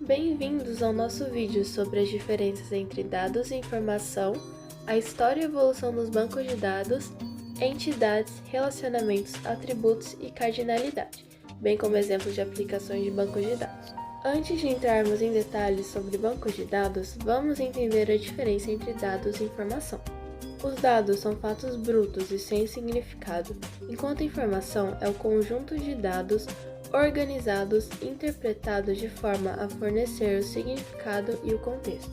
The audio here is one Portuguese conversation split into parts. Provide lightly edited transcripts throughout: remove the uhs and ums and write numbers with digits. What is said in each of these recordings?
Bem-vindos ao nosso vídeo sobre as diferenças entre dados e informação, a história e evolução dos bancos de dados, entidades, relacionamentos, atributos e cardinalidade, bem como exemplos de aplicações de bancos de dados. Antes de entrarmos em detalhes sobre bancos de dados, vamos entender a diferença entre dados e informação. Os dados são fatos brutos e sem significado, enquanto a informação é o conjunto de dados organizados e interpretados de forma a fornecer o significado e o contexto.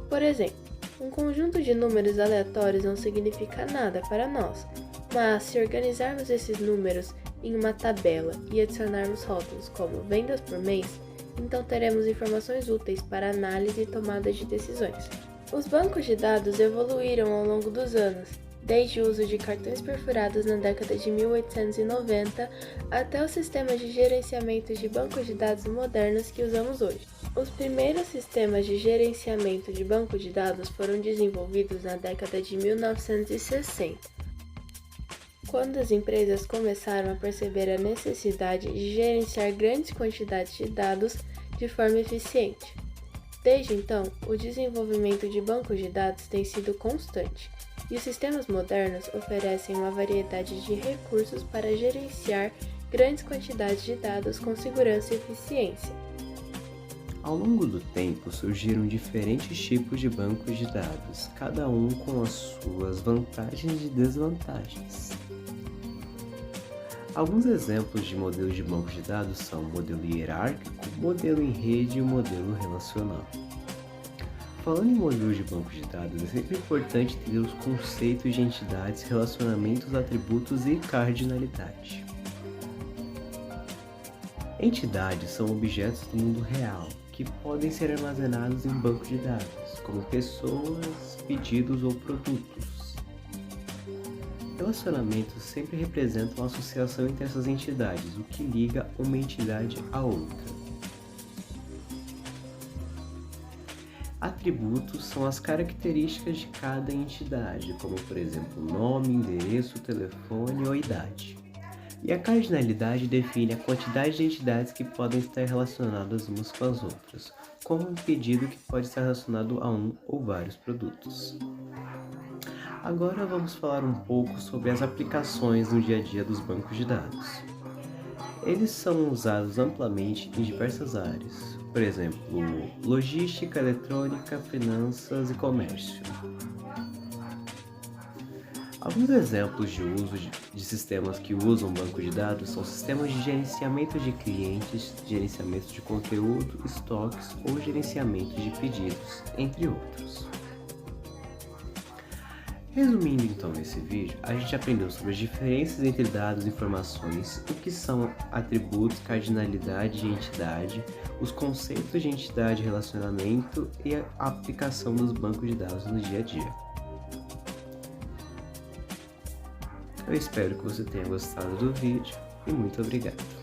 Por exemplo, um conjunto de números aleatórios não significa nada para nós, mas se organizarmos esses números em uma tabela e adicionarmos rótulos como vendas por mês, então teremos informações úteis para análise e tomada de decisões. Os bancos de dados evoluíram ao longo dos anos, desde o uso de cartões perfurados na década de 1890 até os sistemas de gerenciamento de bancos de dados modernos que usamos hoje. Os primeiros sistemas de gerenciamento de banco de dados foram desenvolvidos na década de 1960, quando as empresas começaram a perceber a necessidade de gerenciar grandes quantidades de dados de forma eficiente. Desde então, o desenvolvimento de bancos de dados tem sido constante, e os sistemas modernos oferecem uma variedade de recursos para gerenciar grandes quantidades de dados com segurança e eficiência. Ao longo do tempo, surgiram diferentes tipos de bancos de dados, cada um com as suas vantagens e desvantagens. Alguns exemplos de modelos de bancos de dados são o modelo hierárquico, modelo em rede e o modelo relacional. Falando em modelos de bancos de dados, é sempre importante entender os conceitos de entidades, relacionamentos, atributos e cardinalidade. Entidades são objetos do mundo real, que podem ser armazenados em bancos de dados, como pessoas, pedidos ou produtos. Relacionamentos sempre representam a associação entre essas entidades, o que liga uma entidade a outra. Atributos são as características de cada entidade, como por exemplo nome, endereço, telefone ou idade. E a cardinalidade define a quantidade de entidades que podem estar relacionadas umas com as outras, como um pedido que pode estar relacionado a um ou vários produtos. Agora vamos falar um pouco sobre as aplicações no dia a dia dos bancos de dados. Eles são usados amplamente em diversas áreas, por exemplo, logística, eletrônica, finanças e comércio. Alguns exemplos de uso de sistemas que usam banco de dados são sistemas de gerenciamento de clientes, gerenciamento de conteúdo, estoques ou gerenciamento de pedidos, entre outros. Resumindo então esse vídeo, a gente aprendeu sobre as diferenças entre dados e informações, o que são atributos, cardinalidade e entidade, os conceitos de entidade e relacionamento e a aplicação dos bancos de dados no dia a dia. Eu espero que você tenha gostado do vídeo e muito obrigado.